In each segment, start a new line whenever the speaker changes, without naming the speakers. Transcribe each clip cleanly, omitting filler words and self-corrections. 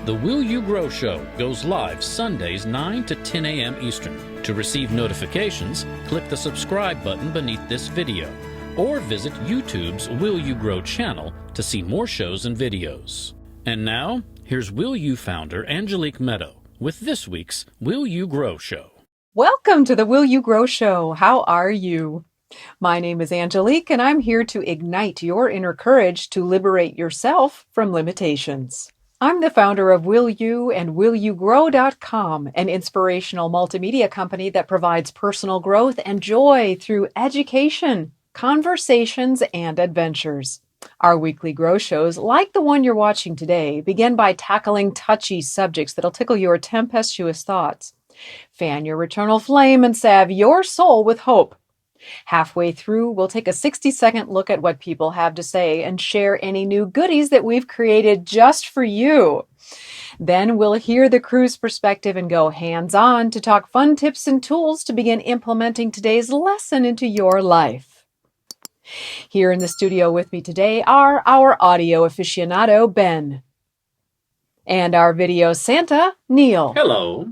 The Will You Grow Show goes live Sundays 9 to 10 a.m. Eastern. To receive notifications, click the subscribe button beneath this video, or visit YouTube's Will You Grow channel to see more shows and videos. And now, here's Will You founder Angelique Medow with this week's Will You Grow Show.
Welcome to the Will You Grow Show. How are you? My name is Angelique, and I'm here to ignite your inner courage to liberate yourself from limitations. I'm the founder of Will You and WillYouGrow.com, an inspirational multimedia company that provides personal growth and joy through education, conversations, and adventures. Our weekly grow shows, like the one you're watching today, begin by tackling touchy subjects that'll tickle your tempestuous thoughts, fan your eternal flame, and salve your soul with hope. Halfway through, we'll take a 60-second look at what people have to say and share any new goodies that we've created just for you. Then we'll hear the crew's perspective and go hands-on to talk fun tips and tools to begin implementing today's lesson into your life. Here in the studio with me today are our audio aficionado, Ben, and our video Santa, Neil.
Hello.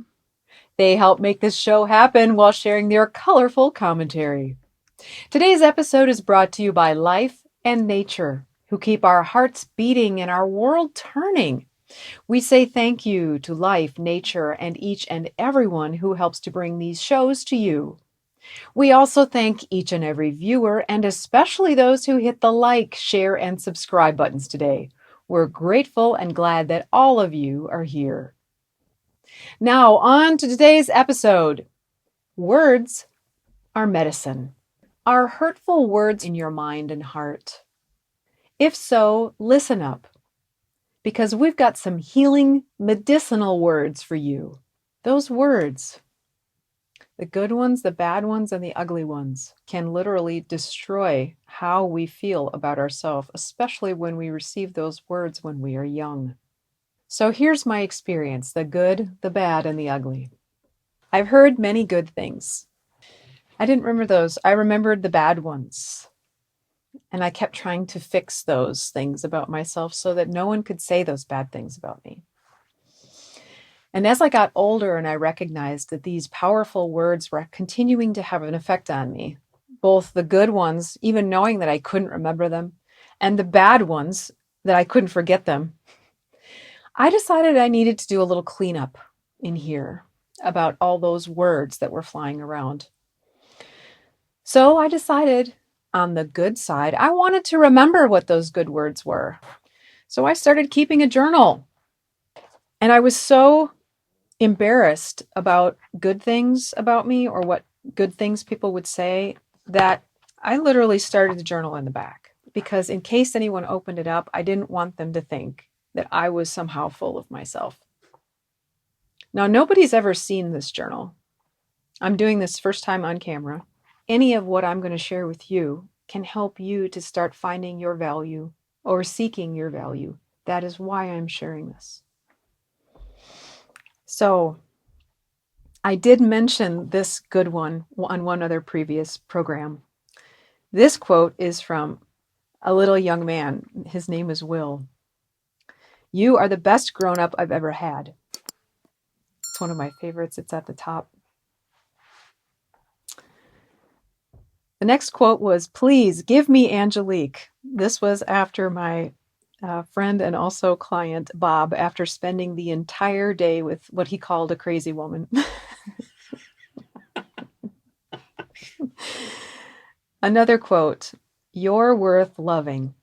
They help make this show happen while sharing their colorful commentary. Today's episode is brought to you by Life and Nature, who keep our hearts beating and our world turning. We say thank you to Life, Nature, and each and everyone who helps to bring these shows to you. We also thank each and every viewer, and especially those who hit the like, share, and subscribe buttons today. We're grateful and glad that all of you are here. Now, on to today's episode. Words are medicine. Are hurtful words in your mind and heart? If so, listen up, because we've got some healing, medicinal words for you. Those words, the good ones, the bad ones, and the ugly ones, can literally destroy how we feel about ourselves, especially when we receive those words when we are young. So here's my experience, the good, the bad, and the ugly. I've heard many good things. I didn't remember those. I remembered the bad ones. And I kept trying to fix those things about myself so that no one could say those bad things about me. And as I got older and I recognized that these powerful words were continuing to have an effect on me, both the good ones, even knowing that I couldn't remember them, and the bad ones, that I couldn't forget them, I decided I needed to do a little cleanup in here about all those words that were flying around. So I decided on the good side, I wanted to remember what those good words were. So I started keeping a journal. And I was so embarrassed about good things about me or what good things people would say that I literally started the journal in the back, because in case anyone opened it up, I didn't want them to think that I was somehow full of myself. Now, nobody's ever seen this journal. I'm doing this first time on camera. Any of what I'm going to share with you can help you to start finding your value or seeking your value. That is why I'm sharing this. So I did mention this good one on one other previous program. This quote is from a little young man. His name is Will. "You are the best grown-up I've ever had." It's one of my favorites. It's at the top. The next quote was, "Please give me Angelique." This was after my friend and also client, Bob, after spending the entire day with what he called a crazy woman. Another quote, "You're worth loving."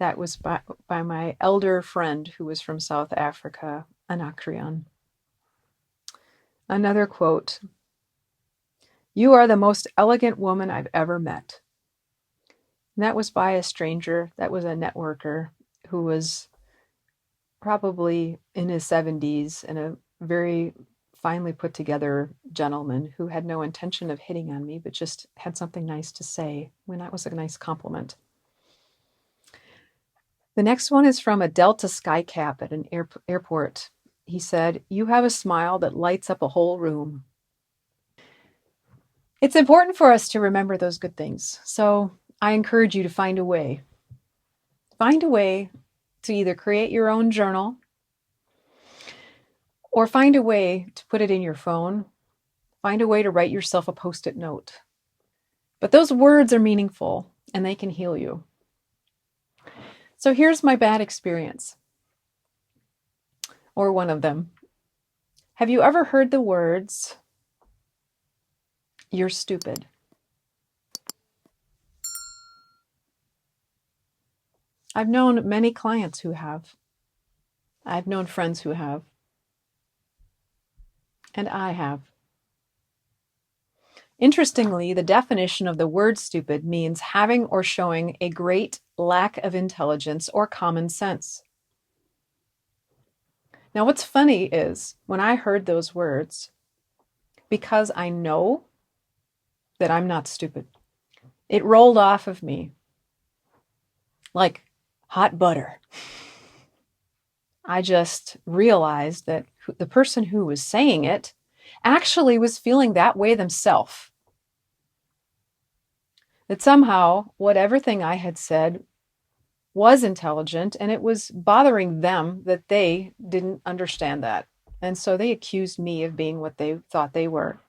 That was by my elder friend who was from South Africa, Anacreon. Another quote, "You are the most elegant woman I've ever met." And that was by a stranger. That was a networker who was probably in his 70s and a very finely put together gentleman who had no intention of hitting on me, but just had something nice to say. When that was a nice compliment. The next one is from a Delta skycap at an airport. He said, "You have a smile that lights up a whole room." It's important for us to remember those good things. So I encourage you to find a way. Find a way to either create your own journal Or find a way to put it in your phone. Find a way to write yourself a Post-it note. But those words are meaningful and they can heal you. So here's my bad experience, or one of them. Have you ever heard the words, "You're stupid"? I've known many clients who have. I've known friends who have. And I have. Interestingly, the definition of the word stupid means having or showing a great lack of intelligence or common sense. Now, what's funny is when I heard those words, because I know that I'm not stupid, it rolled off of me like hot butter. I just realized that the person who was saying it actually was feeling that way themselves. That somehow, whatever thing I had said was intelligent, and it was bothering them that they didn't understand that. And so they accused me of being what they thought they were.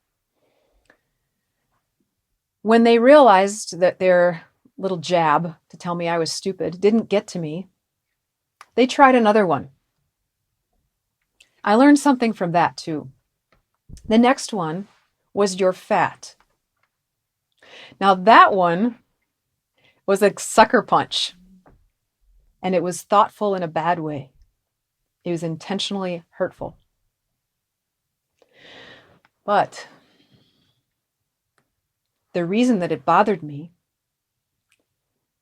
When they realized that their little jab to tell me I was stupid didn't get to me, they tried another one. I learned something from that too. The next one was "you're fat." Now that one was a sucker punch, and it was thoughtful in a bad way. It was intentionally hurtful. But the reason that it bothered me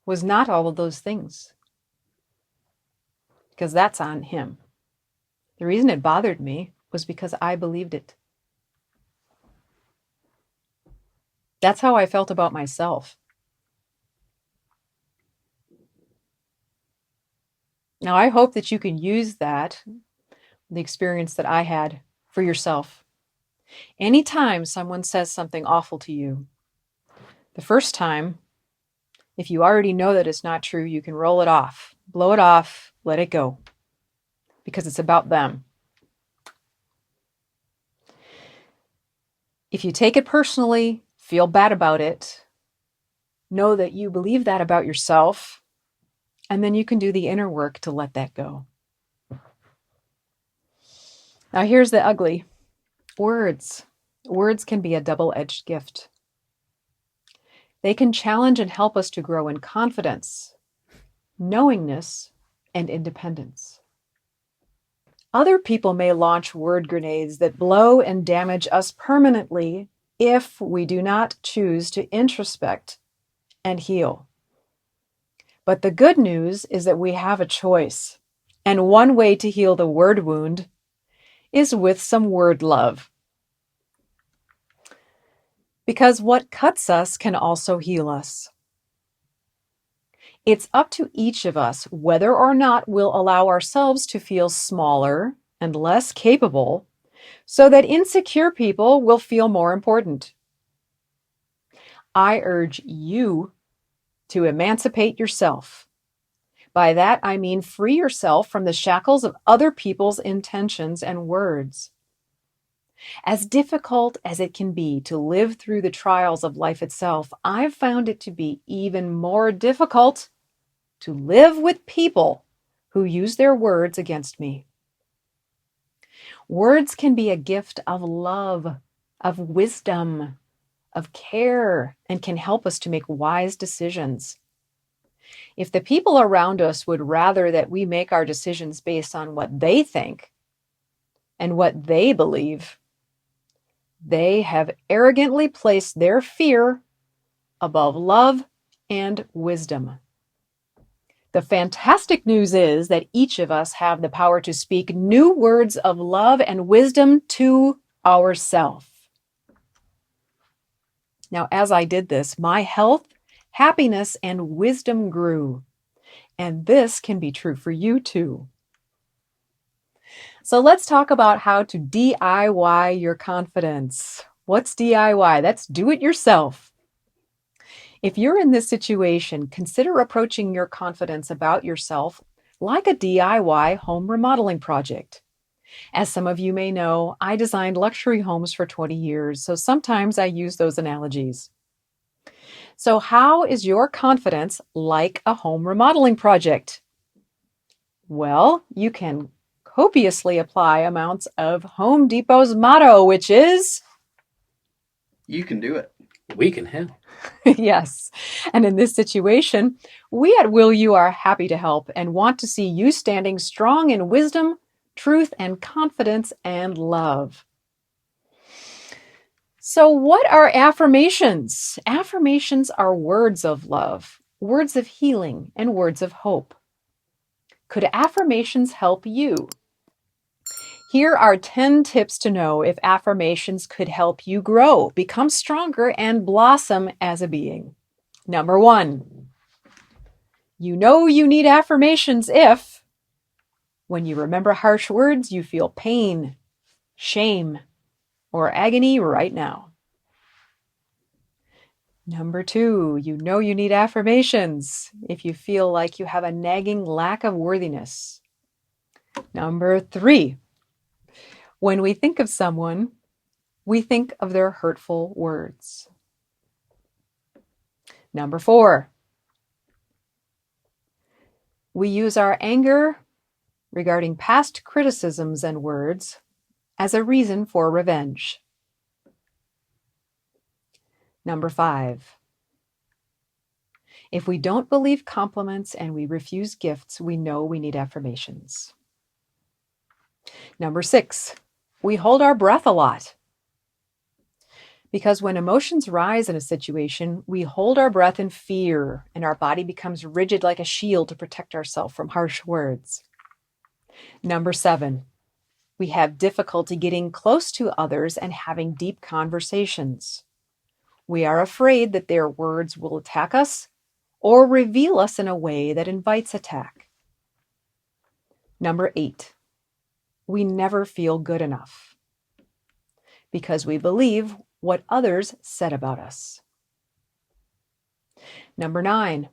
was not all of those things, because that's on him. The reason it bothered me was because I believed it. That's how I felt about myself. Now, I hope that you can use that, the experience that I had, for yourself. Anytime someone says something awful to you, the first time, if you already know that it's not true, you can roll it off, blow it off, let it go, because it's about them. If you take it personally, feel bad about it, know that you believe that about yourself, and then you can do the inner work to let that go. Now here's the ugly. Words. Words can be a double-edged gift. They can challenge and help us to grow in confidence, knowingness, and independence. Other people may launch word grenades that blow and damage us permanently if we do not choose to introspect and heal. But the good news is that we have a choice. And one way to heal the word wound is with some word love. Because what cuts us can also heal us. It's up to each of us whether or not we'll allow ourselves to feel smaller and less capable so that insecure people will feel more important. I urge you to emancipate yourself. By that, I mean free yourself from the shackles of other people's intentions and words. As difficult as it can be to live through the trials of life itself, I've found it to be even more difficult to live with people who use their words against me. Words can be a gift of love, of wisdom, of care, and can help us to make wise decisions. If the people around us would rather that we make our decisions based on what they think and what they believe, they have arrogantly placed their fear above love and wisdom. The fantastic news is that each of us have the power to speak new words of love and wisdom to ourselves. Now, as I did this, my health, happiness, and wisdom grew. And this can be true for you too. So let's talk about how to DIY your confidence. What's DIY? That's do it yourself. If you're in this situation, consider approaching your confidence about yourself like a DIY home remodeling project. As some of you may know, I designed luxury homes for 20 years, so sometimes I use those analogies. So, how is your confidence like a home remodeling project? Well, you can copiously apply amounts of Home Depot's motto, which is
You can do it.
We can help.
yes. And in this situation, we at Will You are happy to help and want to see you standing strong in wisdom, truth, and confidence and love. So, what are affirmations? Affirmations are words of love, words of healing, and words of hope. Could affirmations help you? Here are 10 tips to know if affirmations could help you grow, become stronger, and blossom as a being. Number 1, you know you need affirmations if, when you remember harsh words, you feel pain, shame, or agony right now. Number 2, you know you need affirmations if you feel like you have a nagging lack of worthiness. Number 3, when we think of someone, we think of their hurtful words. Number 4, we use our anger regarding past criticisms and words as a reason for revenge. Number 5, if we don't believe compliments and we refuse gifts, we know we need affirmations. Number 6, we hold our breath a lot. Because when emotions rise in a situation, we hold our breath in fear and our body becomes rigid like a shield to protect ourselves from harsh words. Number 7, we have difficulty getting close to others and having deep conversations. We are afraid that their words will attack us or reveal us in a way that invites attack. Number 8, we never feel good enough because we believe what others said about us. Number 9,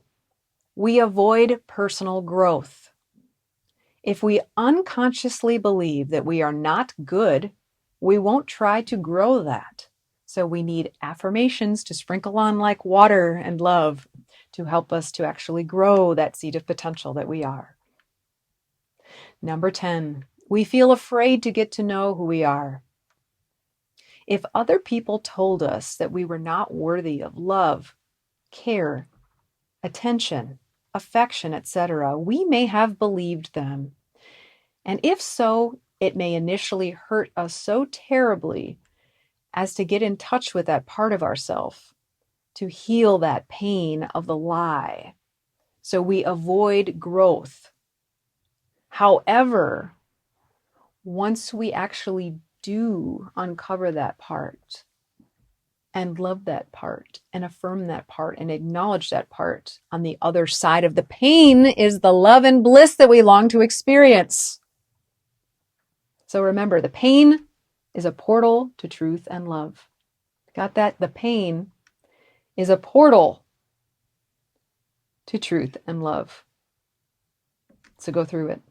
we avoid personal growth. If we unconsciously believe that we are not good, we won't try to grow that. So we need affirmations to sprinkle on like water and love to help us to actually grow that seed of potential that we are. Number 10, we feel afraid to get to know who we are. If other people told us that we were not worthy of love, care, attention, affection, etc., we may have believed them. And if so, it may initially hurt us so terribly as to get in touch with that part of ourselves, to heal that pain of the lie. So we avoid growth. However, once we actually do uncover that part and love that part and affirm that part and acknowledge that part, on the other side of the pain is the love and bliss that we long to experience. So remember, the pain is a portal to truth and love. Got that? The pain is a portal to truth and love. So go through it.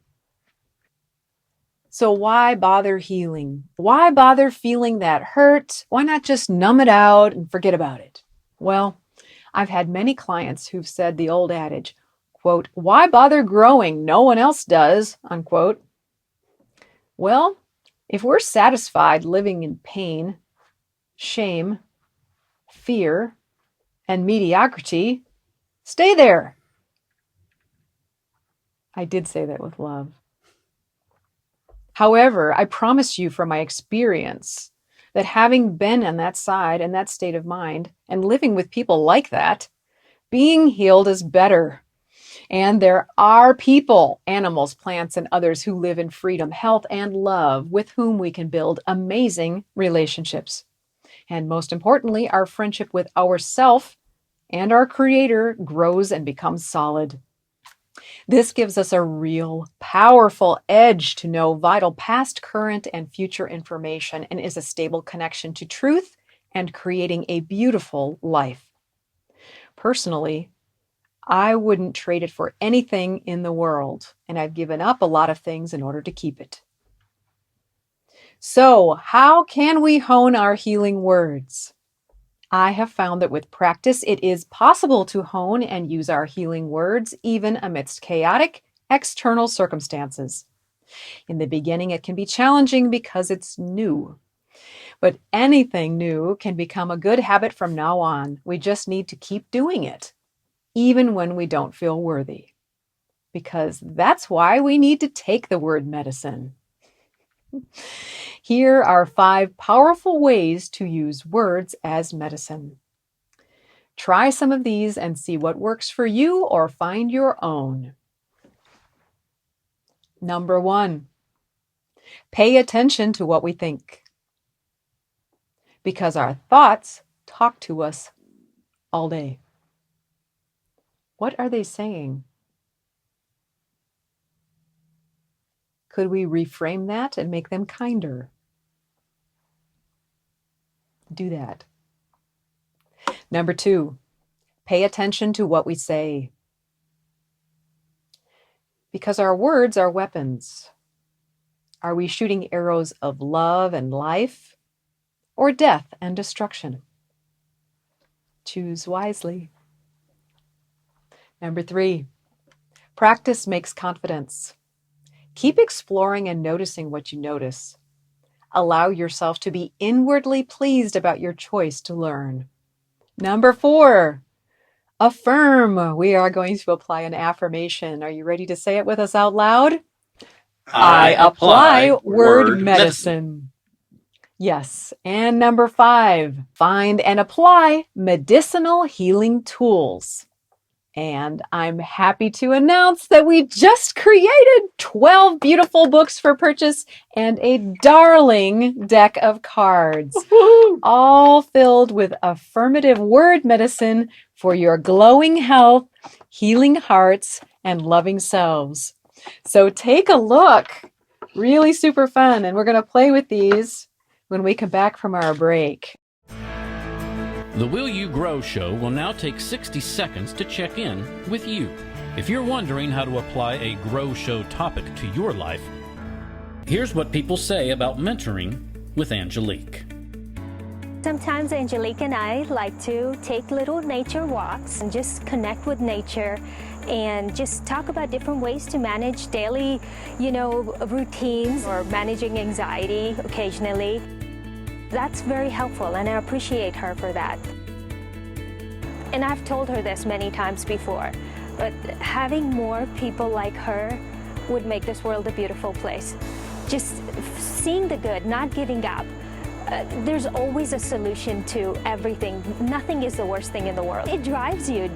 So why bother healing? Why bother feeling that hurt? Why not just numb it out and forget about it? Well, I've had many clients who've said the old adage, quote, why bother growing? No one else does, unquote. Well, if we're satisfied living in pain, shame, fear, and mediocrity, stay there. I did say that with love. However, I promise you from my experience that having been on that side and that state of mind and living with people like that, being healed is better. And there are people, animals, plants, and others who live in freedom, health, and love with whom we can build amazing relationships. And most importantly, our friendship with ourself and our Creator grows and becomes solid. This gives us a real powerful edge to know vital past, current, and future information and is a stable connection to truth and creating a beautiful life. Personally, I wouldn't trade it for anything in the world, and I've given up a lot of things in order to keep it. So, how can we hone our healing words? I have found that with practice, it is possible to hone and use our healing words even amidst chaotic external circumstances. In the beginning, it can be challenging because it's new. But anything new can become a good habit from now on. We just need to keep doing it, even when we don't feel worthy. Because that's why we need to take the word medicine. Here are 5 powerful ways to use words as medicine. Try some of these and see what works for you or find your own. Number 1, pay attention to what we think. Because our thoughts talk to us all day. What are they saying? Could we reframe that and make them kinder? Do that. Number 2, pay attention to what we say. Because our words are weapons. Are we shooting arrows of love and life or death and destruction? Choose wisely. Number 3, practice makes confidence. Keep exploring and noticing what you notice. Allow yourself to be inwardly pleased about your choice to learn. Number 4, affirm. We are going to apply an affirmation. Are you ready to say it with us out loud? I apply word medicine. Yes. And number 5, find and apply medicinal healing tools. And I'm happy to announce that we just created 12 beautiful books for purchase and a darling deck of cards, all filled with affirmative word medicine for your glowing health, healing hearts, and loving selves. So take a look. Really super fun. And we're going to play with these when we come back from our break.
The Will You Grow Show will now take 60 seconds to check in with you. If you're wondering how to apply a Grow Show topic to your life, here's what people say about mentoring with Angelique.
Sometimes Angelique and I like to take little nature walks and just connect with nature and just talk about different ways to manage daily, routines or managing anxiety occasionally. That's very helpful, and I appreciate her for that. And I've told her this many times before, but having more people like her would make this world a beautiful place. Just seeing the good, not giving up. There's always a solution to everything. Nothing is the worst thing in the world. It drives you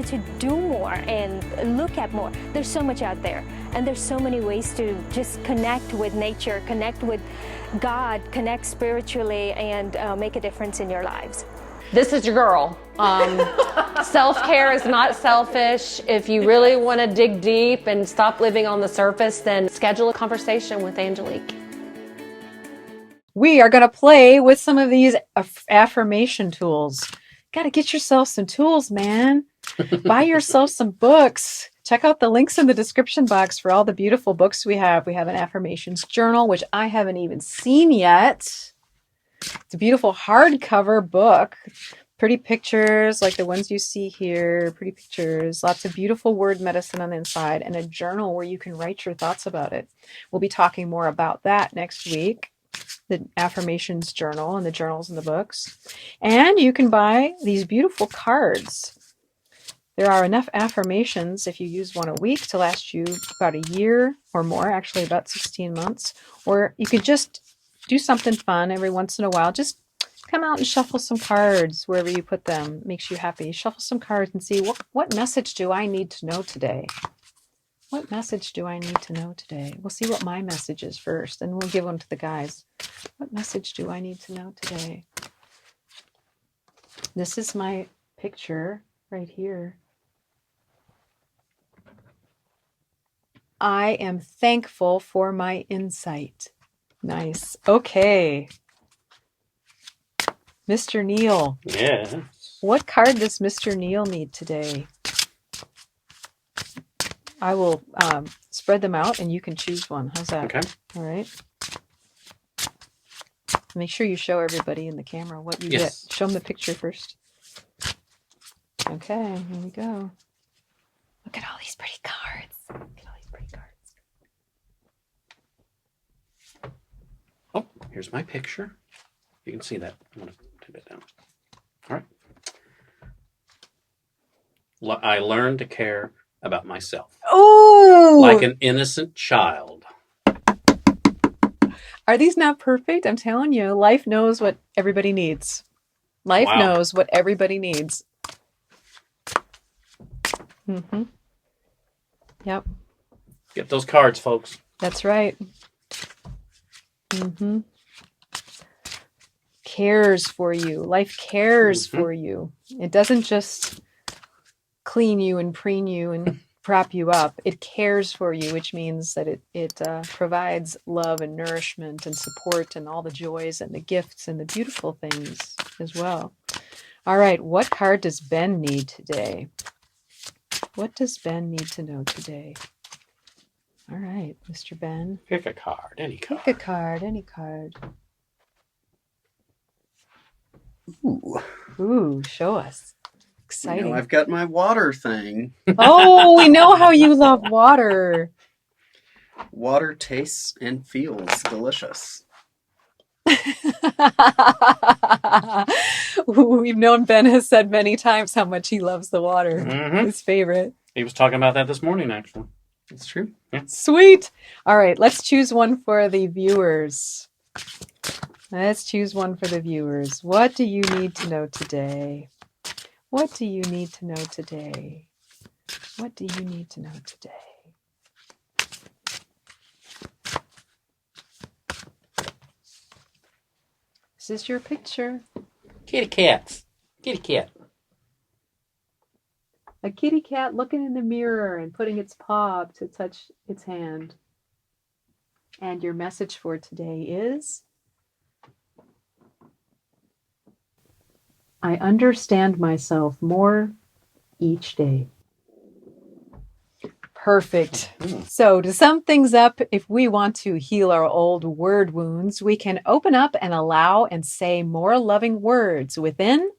to do more and look at more. There's so much out there, and there's so many ways to just connect with nature, connect with God, connect spiritually, and make a difference in your lives.
This is your girl. Self-care is not selfish. If you really want to dig deep and stop living on the surface, then schedule a conversation with Angelique.
We are going to play with some of these affirmation tools. Got to get yourself some tools, man. Buy yourself some books. Check out the links in the description box for all the beautiful books we have. We have an affirmations journal, which I haven't even seen yet. It's a beautiful hardcover book. Pretty pictures like the ones you see here. Pretty pictures. Lots of beautiful word medicine on the inside, and a journal where you can write your thoughts about it. We'll be talking more about that next week. The affirmations journal and the journals and the books. And you can buy these beautiful cards. There are enough affirmations if you use one a week to last you about a year or more, actually about 16 months. Or you could just do something fun every once in a while. Just come out and shuffle some cards wherever you put them. Makes you happy. Shuffle some cards and see what message do I need to know today? What message do I need to know today? We'll see what my message is first, and we'll give one to the guys. What message do I need to know today? This is my picture right here. I am thankful for my insight. Nice. Okay. Mr. Neil.
Yeah.
What card does Mr. Neil need today? I will spread them out and you can choose one. How's that?
Okay.
All right. Make sure you show everybody in the camera what you
Yes.
get. Show them the picture first. Okay, here we go. Look at all these pretty cards. Look at all these pretty cards.
Oh, here's my picture. You can see that. I'm going to take that down. All right. I learned to care about myself.
Oh!
Like an innocent child.
Are these not perfect? I'm telling you, life knows what everybody needs. Life
Wow.
knows what everybody needs. Mm-hmm. Yep,
Get those cards, folks.
that's right. Mm-hmm. Cares for you. Life cares for you. It doesn't just clean you and preen you and prop you up. It cares for you, which means that it provides love and nourishment and support and all the joys and the gifts and the beautiful things as well. All right, what card does Ben need today? What does Ben need to know today? All right, Mr. Ben.
Pick a card, any card.
Pick a card, any card. Ooh, show us. Exciting.
I've got my water thing.
Oh, we know how you love water.
Water tastes and feels delicious.
We've known Ben has said many times how much he loves the water.
Mhm.
His favorite.
He was talking about that this morning, actually.
It's true.
Sweet. All right, let's choose one for the viewers. Let's choose one for the viewers. What do you need to know today? What do you need to know today? What do you need to know today? This is your picture.
Kitty cats. Kitty cat.
A kitty cat looking in the mirror and putting its paw up to touch its hand. And your message for today is, I understand myself more each day. Perfect. So to sum things up, if we want to heal our old word wounds, we can open up and allow and say more loving words within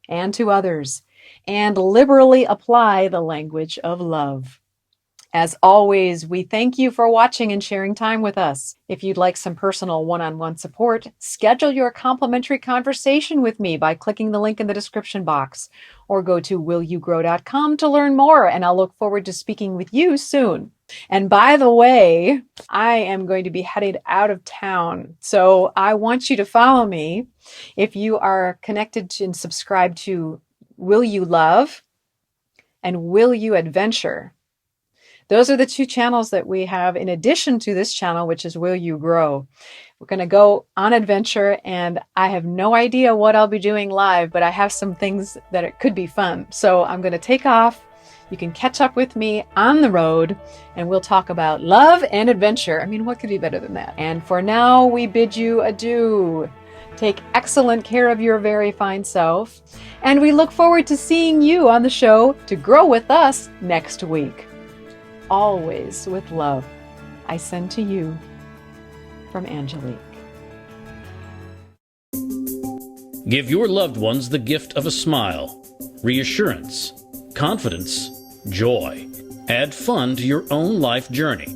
and to others, and liberally apply the language of love. As always, we thank you for watching and sharing time with us. If you'd like some personal one-on-one support, schedule your complimentary conversation with me by clicking the link in the description box, or go to willyougrow.com to learn more, and I'll look forward to speaking with you soon. And by the way, I am going to be headed out of town, so I want you to follow me. If you are connected to and subscribed to Will You Love and Will You Adventure, those are the two channels that we have in addition to this channel, which is Will You Grow. We're going to go on adventure, and I have no idea what I'll be doing live, but I have some things that it could be fun. So I'm going to take off. You can catch up with me on the road, and we'll talk about love and adventure. I mean, what could be better than that? And for now, we bid you adieu. Take excellent care of your very fine self, and we look forward to seeing you on the show to grow with us next week. Always with love, I send to you from Angelique.
Give your loved ones the gift of a smile, reassurance, confidence, joy. Add fun to your own life journey.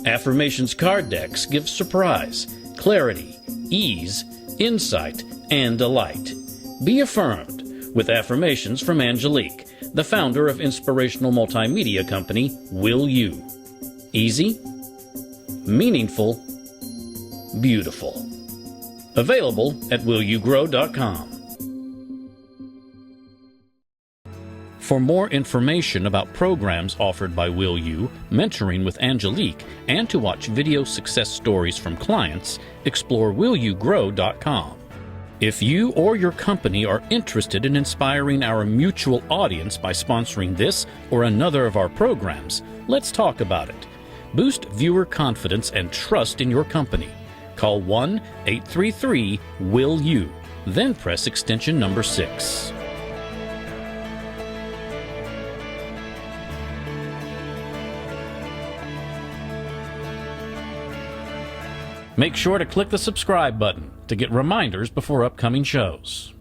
Affirmations card decks give surprise, clarity, ease, insight, and delight. Be affirmed with Affirmations from Angelique, the founder of inspirational multimedia company Will You. Easy, meaningful, beautiful. Available at willyougrow.com. For more information about programs offered by Will You, mentoring with Angelique, and to watch video success stories from clients, explore willyougrow.com. If you or your company are interested in inspiring our mutual audience by sponsoring this or another of our programs, let's talk about it. Boost viewer confidence and trust in your company. Call 1-833-WILL-YOU, then press extension number 6. Make sure to click the subscribe button. to get reminders before upcoming shows.